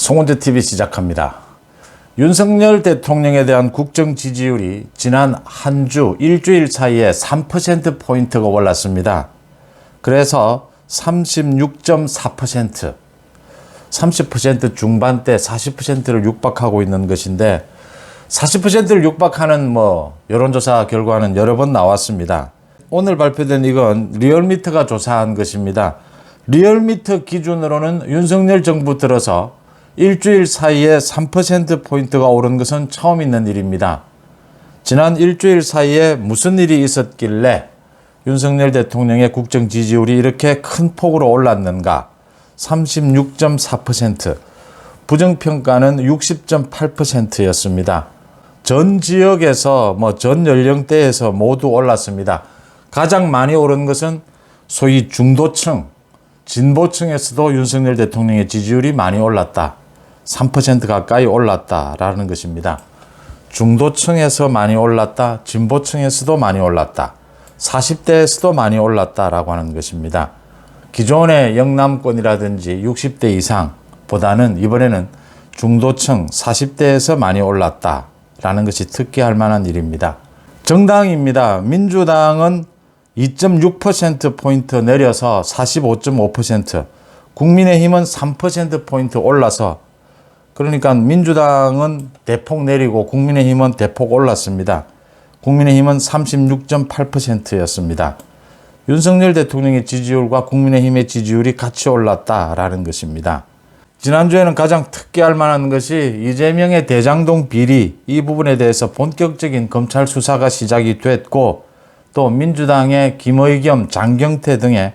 송은재 TV 시작합니다. 윤석열 대통령에 대한 국정 지지율이 지난 한 주, 일주일 사이에 3%포인트가 올랐습니다. 그래서 36.4%, 30% 중반대 40%를 육박하고 있는 것인데 40%를 육박하는 여론조사 결과는 여러 번 나왔습니다. 오늘 발표된 이건 리얼미터가 조사한 것입니다. 리얼미터 기준으로는 윤석열 정부 들어서 일주일 사이에 3%포인트가 오른 것은 처음 있는 일입니다. 지난 일주일 사이에 무슨 일이 있었길래 윤석열 대통령의 국정 지지율이 이렇게 큰 폭으로 올랐는가? 36.4%, 부정평가는 60.8%였습니다. 전 지역에서 전 연령대에서 모두 올랐습니다. 가장 많이 오른 것은 소위 중도층, 진보층에서도 윤석열 대통령의 지지율이 많이 올랐다. 3% 가까이 올랐다라는 것입니다. 중도층에서 많이 올랐다. 진보층에서도 많이 올랐다. 40대에서도 많이 올랐다라고 하는 것입니다. 기존의 영남권이라든지 60대 이상보다는 이번에는 중도층 40대에서 많이 올랐다라는 것이 특기할 만한 일입니다. 정당입니다. 민주당은 2.6%포인트 내려서 45.5%, 국민의힘은 3%포인트 올라서, 그러니까 민주당은 대폭 내리고 국민의힘은 대폭 올랐습니다. 국민의힘은 36.8%였습니다. 윤석열 대통령의 지지율과 국민의힘의 지지율이 같이 올랐다라는 것입니다. 지난주에는 가장 특기할 만한 것이 이재명의 대장동 비리, 이 부분에 대해서 본격적인 검찰 수사가 시작이 됐고, 또 민주당의 김의겸, 장경태 등의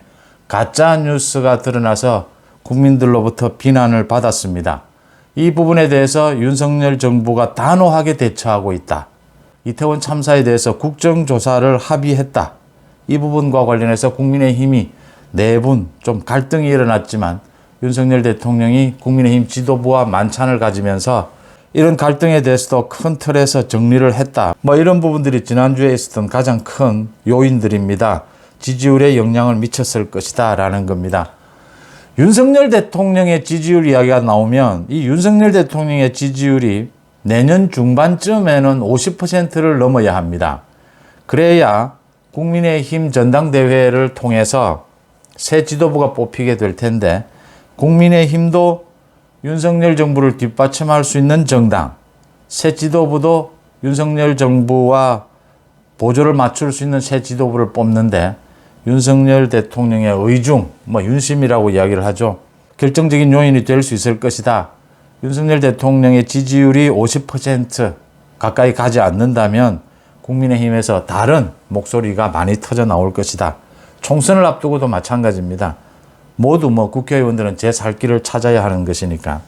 가짜 뉴스가 드러나서 국민들로부터 비난을 받았습니다. 이 부분에 대해서 윤석열 정부가 단호하게 대처하고 있다. 이태원 참사에 대해서 국정조사를 합의했다. 이 부분과 관련해서 국민의힘이 내분 좀 갈등이 일어났지만 윤석열 대통령이 국민의힘 지도부와 만찬을 가지면서 이런 갈등에 대해서도 큰 틀에서 정리를 했다. 이런 부분들이 지난주에 있었던 가장 큰 요인들입니다. 지지율에 영향을 미쳤을 것이다 라는 겁니다. 윤석열 대통령의 지지율 이야기가 나오면 이 윤석열 대통령의 지지율이 내년 중반쯤에는 50%를 넘어야 합니다. 그래야 국민의힘 전당대회를 통해서 새 지도부가 뽑히게 될 텐데, 국민의힘도 윤석열 정부를 뒷받침할 수 있는 정당, 새 지도부도 윤석열 정부와 보조를 맞출 수 있는 새 지도부를 뽑는데 윤석열 대통령의 의중, 윤심이라고 이야기를 하죠. 결정적인 요인이 될 수 있을 것이다. 윤석열 대통령의 지지율이 50% 가까이 가지 않는다면 국민의힘에서 다른 목소리가 많이 터져 나올 것이다. 총선을 앞두고도 마찬가지입니다. 모두 국회의원들은 제 살 길을 찾아야 하는 것이니까.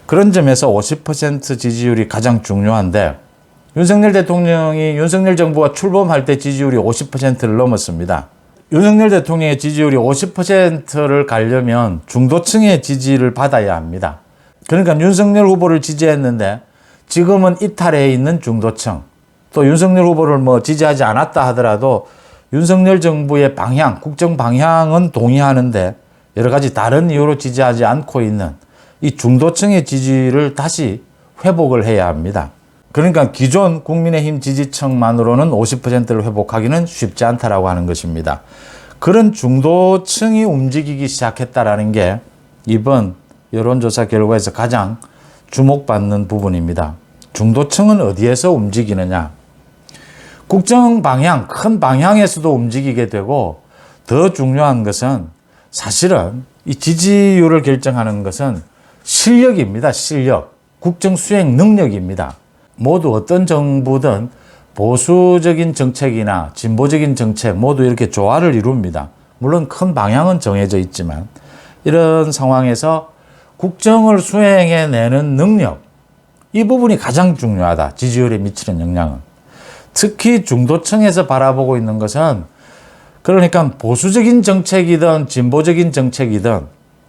그런 점에서 50% 지지율이 가장 중요한데, 윤석열 대통령이 윤석열 정부가 출범할 때 지지율이 50%를 넘었습니다. 윤석열 대통령의 지지율이 50%를 가려면 중도층의 지지를 받아야 합니다. 그러니까 윤석열 후보를 지지했는데 지금은 이탈해 있는 중도층, 또 윤석열 후보를 지지하지 않았다 하더라도 윤석열 정부의 방향, 국정 방향은 동의하는데 여러 가지 다른 이유로 지지하지 않고 있는 이 중도층의 지지를 다시 회복을 해야 합니다. 그러니까 기존 국민의힘 지지층만으로는 50%를 회복하기는 쉽지 않다라고 하는 것입니다. 그런 중도층이 움직이기 시작했다라는 게 이번 여론조사 결과에서 가장 주목받는 부분입니다. 중도층은 어디에서 움직이느냐? 국정 방향, 큰 방향에서도 움직이게 되고, 더 중요한 것은 사실은 이 지지율을 결정하는 것은 실력입니다. 실력. 국정 수행 능력입니다. 모두 어떤 정부든 보수적인 정책이나 진보적인 정책 모두 이렇게 조화를 이룹니다. 물론 큰 방향은 정해져 있지만 이런 상황에서 국정을 수행해내는 능력, 이 부분이 가장 중요하다. 지지율에 미치는 영향은. 특히 중도층에서 바라보고 있는 것은, 그러니까 보수적인 정책이든 진보적인 정책이든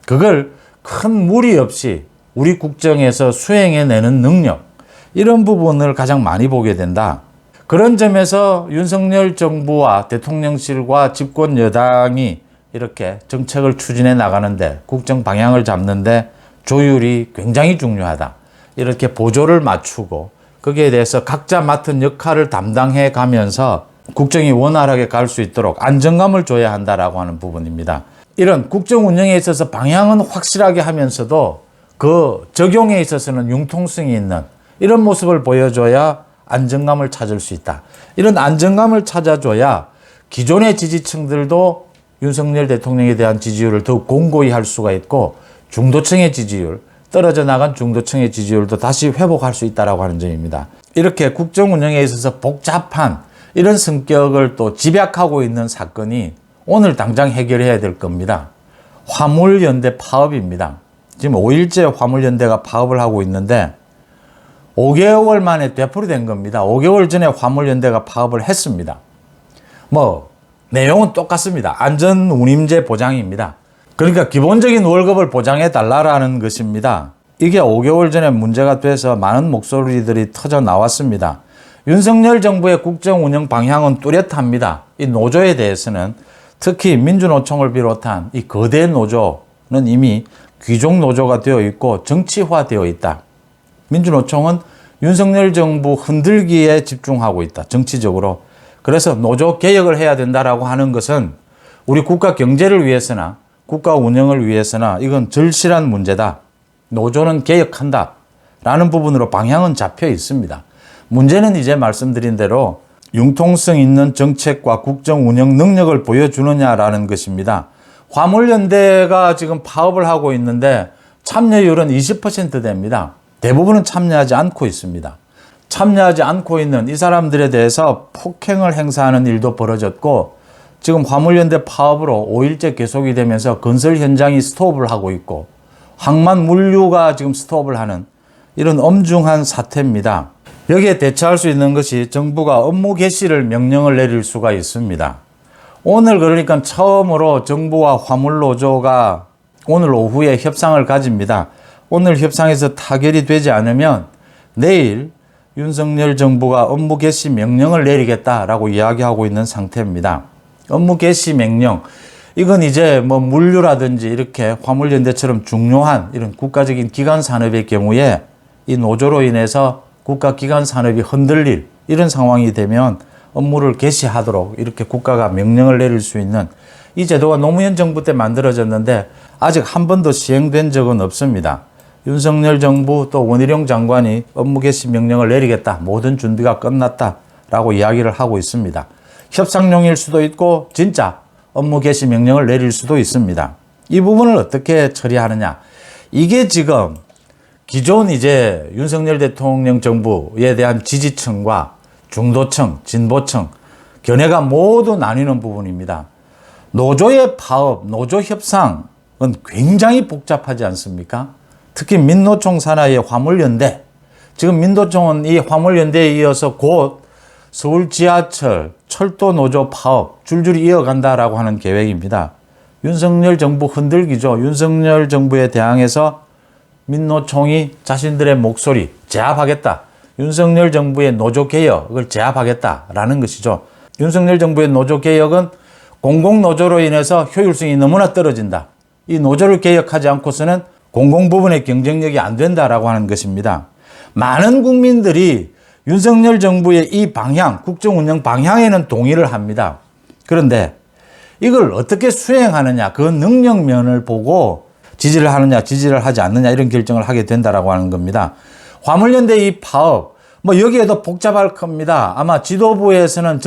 그걸 큰 무리 없이 우리 국정에서 수행해내는 능력, 이런 부분을 가장 많이 보게 된다. 그런 점에서 윤석열 정부와 대통령실과 집권 여당이 이렇게 정책을 추진해 나가는데, 국정 방향을 잡는데 조율이 굉장히 중요하다. 이렇게 보조를 맞추고 거기에 대해서 각자 맡은 역할을 담당해 가면서 국정이 원활하게 갈 수 있도록 안정감을 줘야 한다라고 하는 부분입니다. 이런 국정 운영에 있어서 방향은 확실하게 하면서도 그 적용에 있어서는 융통성이 있는 이런 모습을 보여줘야 안정감을 찾을 수 있다. 이런 안정감을 찾아줘야 기존의 지지층들도 윤석열 대통령에 대한 지지율을 더욱 공고히 할 수가 있고 중도층의 지지율, 떨어져 나간 중도층의 지지율도 다시 회복할 수 있다라고 하는 점입니다. 이렇게 국정 운영에 있어서 복잡한 이런 성격을 또 집약하고 있는 사건이 오늘 당장 해결해야 될 겁니다. 화물연대 파업입니다. 지금 5일째 화물연대가 파업을 하고 있는데 5개월 만에 되풀이된 겁니다. 5개월 전에 화물연대가 파업을 했습니다. 내용은 똑같습니다. 안전운임제 보장입니다. 그러니까 기본적인 월급을 보장해 달라라는 것입니다. 이게 5개월 전에 문제가 돼서 많은 목소리들이 터져 나왔습니다. 윤석열 정부의 국정 운영 방향은 뚜렷합니다. 이 노조에 대해서는 특히 민주노총을 비롯한 이 거대 노조는 이미 귀족 노조가 되어 있고 정치화되어 있다. 민주노총은 윤석열 정부 흔들기에 집중하고 있다. 정치적으로. 그래서 노조 개혁을 해야 된다라고 하는 것은 우리 국가 경제를 위해서나 국가 운영을 위해서나 이건 절실한 문제다. 노조는 개혁한다. 라는 부분으로 방향은 잡혀 있습니다. 문제는 이제 말씀드린 대로 융통성 있는 정책과 국정 운영 능력을 보여주느냐라는 것입니다. 화물연대가 지금 파업을 하고 있는데 참여율은 20% 됩니다. 대부분은 참여하지 않고 있습니다. 참여하지 않고 있는 이 사람들에 대해서 폭행을 행사하는 일도 벌어졌고 지금 화물연대 파업으로 5일째 계속이 되면서 건설 현장이 스톱을 하고 있고 항만 물류가 지금 스톱을 하는 이런 엄중한 사태입니다. 여기에 대처할 수 있는 것이 정부가 업무 개시를 명령을 내릴 수가 있습니다. 오늘 그러니까 처음으로 정부와 화물노조가 오늘 오후에 협상을 가집니다. 오늘 협상에서 타결이 되지 않으면 내일 윤석열 정부가 업무 개시 명령을 내리겠다라고 이야기하고 있는 상태입니다. 업무 개시 명령, 이건 이제 물류라든지 이렇게 화물연대처럼 중요한 이런 국가적인 기관 산업의 경우에 이 노조로 인해서 국가 기관 산업이 흔들릴 이런 상황이 되면 업무를 개시하도록 이렇게 국가가 명령을 내릴 수 있는 이 제도가 노무현 정부 때 만들어졌는데 아직 한 번도 시행된 적은 없습니다. 윤석열 정부 또 원희룡 장관이 업무 개시 명령을 내리겠다. 모든 준비가 끝났다라고 이야기를 하고 있습니다. 협상용일 수도 있고 진짜 업무 개시 명령을 내릴 수도 있습니다. 이 부분을 어떻게 처리하느냐. 이게 지금 기존 이제 윤석열 대통령 정부에 대한 지지층과 중도층, 진보층, 견해가 모두 나뉘는 부분입니다. 노조의 파업, 노조 협상은 굉장히 복잡하지 않습니까? 특히 민노총 산하의 화물연대. 지금 민노총은 이 화물연대에 이어서 곧 서울 지하철, 철도 노조 파업 줄줄이 이어간다라고 하는 계획입니다. 윤석열 정부 흔들기죠. 윤석열 정부에 대항해서 민노총이 자신들의 목소리 제압하겠다. 윤석열 정부의 노조 개혁을 제압하겠다라는 것이죠. 윤석열 정부의 노조 개혁은 공공노조로 인해서 효율성이 너무나 떨어진다. 이 노조를 개혁하지 않고서는 공공부문의 경쟁력이 안 된다라고 하는 것입니다. 많은 국민들이 윤석열 정부의 이 방향, 국정운영 방향에는 동의를 합니다. 그런데 이걸 어떻게 수행하느냐, 그 능력면을 보고 지지를 하느냐, 지지를 하지 않느냐 이런 결정을 하게 된다라고 하는 겁니다. 화물연대 이 파업, 여기에도 복잡할 겁니다. 아마 지도부에서는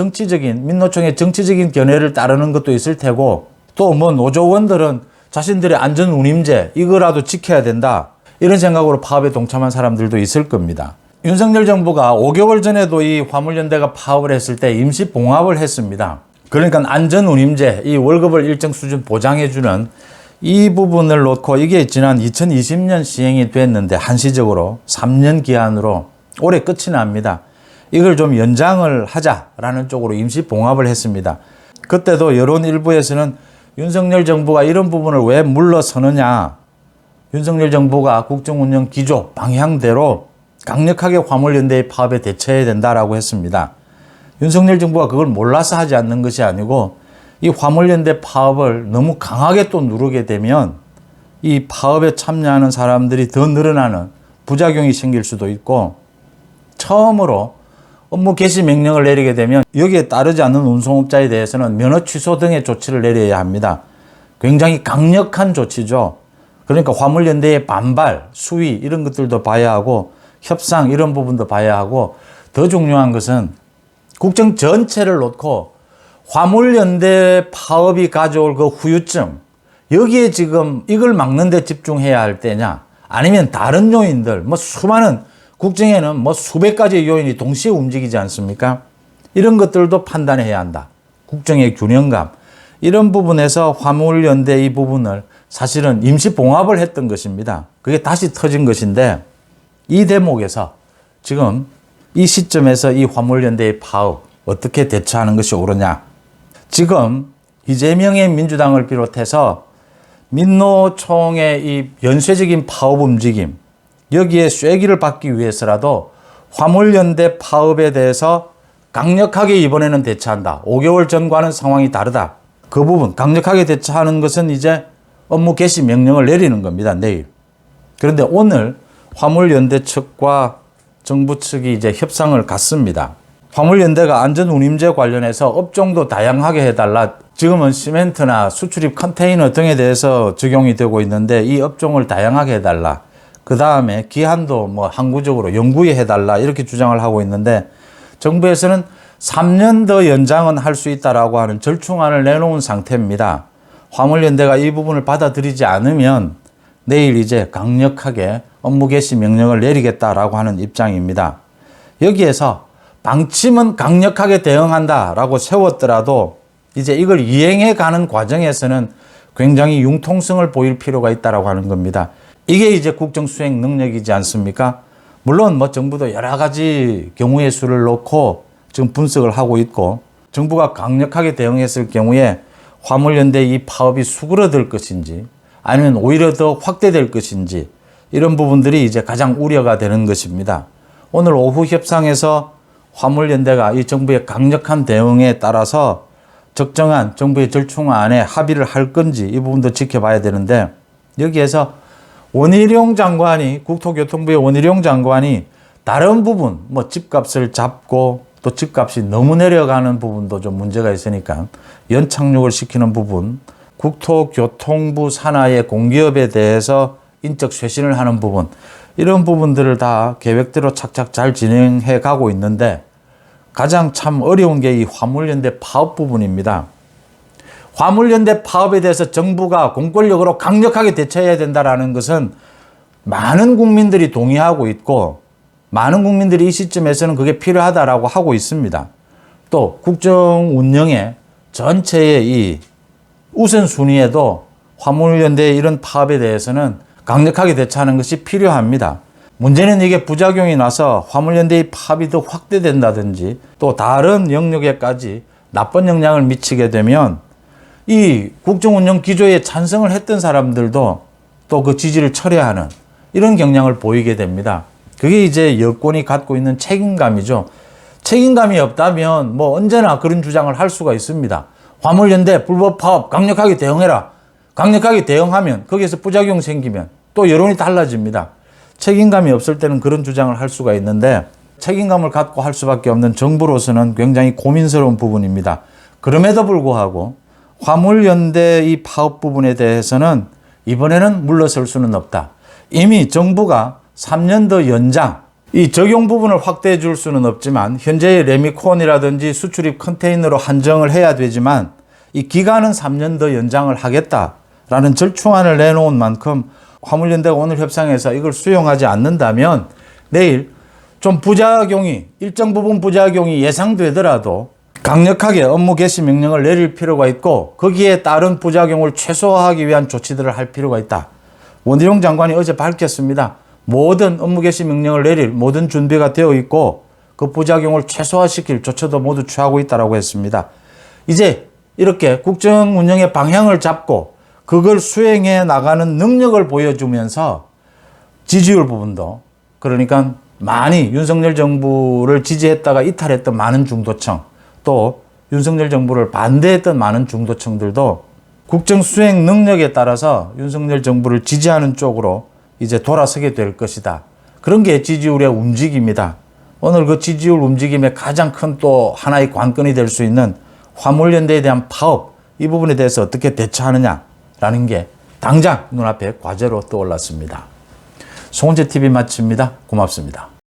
민노총의 정치적인 견해를 따르는 것도 있을 테고 또 노조원들은 자신들의 안전운임제 이거라도 지켜야 된다. 이런 생각으로 파업에 동참한 사람들도 있을 겁니다. 윤석열 정부가 5개월 전에도 이 화물연대가 파업을 했을 때 임시 봉합을 했습니다. 그러니까 안전운임제, 이 월급을 일정 수준 보장해주는 이 부분을 놓고 이게 지난 2020년 시행이 됐는데 한시적으로 3년 기한으로 올해 끝이 납니다. 이걸 좀 연장을 하자라는 쪽으로 임시 봉합을 했습니다. 그때도 여론 일부에서는 윤석열 정부가 이런 부분을 왜 물러서느냐. 윤석열 정부가 국정운영 기조 방향대로 강력하게 화물연대의 파업에 대처해야 된다라고 했습니다. 윤석열 정부가 그걸 몰라서 하지 않는 것이 아니고 이 화물연대 파업을 너무 강하게 또 누르게 되면 이 파업에 참여하는 사람들이 더 늘어나는 부작용이 생길 수도 있고, 처음으로 업무 개시 명령을 내리게 되면 여기에 따르지 않는 운송업자에 대해서는 면허 취소 등의 조치를 내려야 합니다. 굉장히 강력한 조치죠. 그러니까 화물연대의 반발, 수위 이런 것들도 봐야 하고 협상 이런 부분도 봐야 하고, 더 중요한 것은 국정 전체를 놓고 화물연대 파업이 가져올 그 후유증, 여기에 지금 이걸 막는 데 집중해야 할 때냐, 아니면 다른 요인들, 뭐 수많은 국정에는 뭐 수백 가지 요인이 동시에 움직이지 않습니까? 이런 것들도 판단해야 한다. 국정의 균형감, 이런 부분에서 화물연대 이 부분을 사실은 임시 봉합을 했던 것입니다. 그게 다시 터진 것인데, 이 대목에서 지금 이 시점에서 이 화물연대의 파업 어떻게 대처하는 것이 옳으냐. 지금 이재명의 민주당을 비롯해서 민노총의 이 연쇄적인 파업 움직임, 여기에 쐐기를 받기 위해서라도 화물연대 파업에 대해서 강력하게 이번에는 대처한다. 5개월 전과는 상황이 다르다. 그 부분 강력하게 대처하는 것은 이제 업무 개시 명령을 내리는 겁니다. 내일. 그런데 오늘 화물연대 측과 정부 측이 이제 협상을 갖습니다. 화물연대가 안전운임제 관련해서 업종도 다양하게 해달라. 지금은 시멘트나 수출입 컨테이너 등에 대해서 적용이 되고 있는데 이 업종을 다양하게 해달라. 그 다음에 기한도 뭐 항구적으로 영구히 해달라. 이렇게 주장을 하고 있는데, 정부에서는 3년 더 연장은 할 수 있다라고 하는 절충안을 내놓은 상태입니다. 화물연대가 이 부분을 받아들이지 않으면 내일 이제 강력하게 업무 개시 명령을 내리겠다라고 하는 입장입니다. 여기에서 방침은 강력하게 대응한다라고 세웠더라도 이제 이걸 이행해 가는 과정에서는 굉장히 융통성을 보일 필요가 있다라고 하는 겁니다. 이게 이제 국정 수행 능력이지 않습니까? 물론 뭐 정부도 여러 가지 경우의 수를 놓고 지금 분석을 하고 있고, 정부가 강력하게 대응했을 경우에 화물연대 이 파업이 수그러들 것인지 아니면 오히려 더 확대될 것인지, 이런 부분들이 이제 가장 우려가 되는 것입니다. 오늘 오후 협상에서 화물연대가 이 정부의 강력한 대응에 따라서 적정한 정부의 절충안에 합의를 할 건지 이 부분도 지켜봐야 되는데, 여기에서 원희룡 장관이, 국토교통부의 원희룡 장관이 다른 부분, 뭐 집값을 잡고 또 집값이 너무 내려가는 부분도 좀 문제가 있으니까 연착륙을 시키는 부분, 국토교통부 산하의 공기업에 대해서 인적 쇄신을 하는 부분, 이런 부분들을 다 계획대로 착착 잘 진행해 가고 있는데, 가장 참 어려운 게 이 화물연대 파업 부분입니다. 화물연대 파업에 대해서 정부가 공권력으로 강력하게 대처해야 된다는 것은 많은 국민들이 동의하고 있고, 많은 국민들이 이 시점에서는 그게 필요하다라고 하고 있습니다. 또 국정 운영의 전체의 이 우선순위에도 화물연대의 이런 파업에 대해서는 강력하게 대처하는 것이 필요합니다. 문제는 이게 부작용이 나서 화물연대의 파업이 더 확대된다든지 또 다른 영역에까지 나쁜 영향을 미치게 되면 이 국정운영 기조에 찬성을 했던 사람들도 또 그 지지를 철회하는 이런 경향을 보이게 됩니다. 그게 이제 여권이 갖고 있는 책임감이죠. 책임감이 없다면 뭐 언제나 그런 주장을 할 수가 있습니다. 화물연대 불법 파업 강력하게 대응해라. 강력하게 대응하면 거기에서 부작용 생기면 또 여론이 달라집니다. 책임감이 없을 때는 그런 주장을 할 수가 있는데, 책임감을 갖고 할 수밖에 없는 정부로서는 굉장히 고민스러운 부분입니다. 그럼에도 불구하고 화물연대 이 파업 부분에 대해서는 이번에는 물러설 수는 없다. 이미 정부가 3년 더 연장, 이 적용 부분을 확대해 줄 수는 없지만 현재의 레미콘이라든지 수출입 컨테이너로 한정을 해야 되지만 이 기간은 3년 더 연장을 하겠다라는 절충안을 내놓은 만큼 화물연대가 오늘 협상에서 이걸 수용하지 않는다면 내일 좀 부작용이, 일정 부분 부작용이 예상되더라도 강력하게 업무 개시 명령을 내릴 필요가 있고, 거기에 따른 부작용을 최소화하기 위한 조치들을 할 필요가 있다. 원희룡 장관이 어제 밝혔습니다. 모든 업무 개시 명령을 내릴 모든 준비가 되어 있고 그 부작용을 최소화시킬 조처도 모두 취하고 있다고 했습니다. 이제 이렇게 국정 운영의 방향을 잡고 그걸 수행해 나가는 능력을 보여주면서 지지율 부분도, 그러니까 많이 윤석열 정부를 지지했다가 이탈했던 많은 중도층, 또 윤석열 정부를 반대했던 많은 중도층들도 국정 수행 능력에 따라서 윤석열 정부를 지지하는 쪽으로 이제 돌아서게 될 것이다. 그런 게 지지율의 움직임이다. 오늘 그 지지율 움직임의 가장 큰 또 하나의 관건이 될 수 있는 화물연대에 대한 파업, 이 부분에 대해서 어떻게 대처하느냐라는 게 당장 눈앞에 과제로 떠올랐습니다. 송은재 TV 마칩니다. 고맙습니다.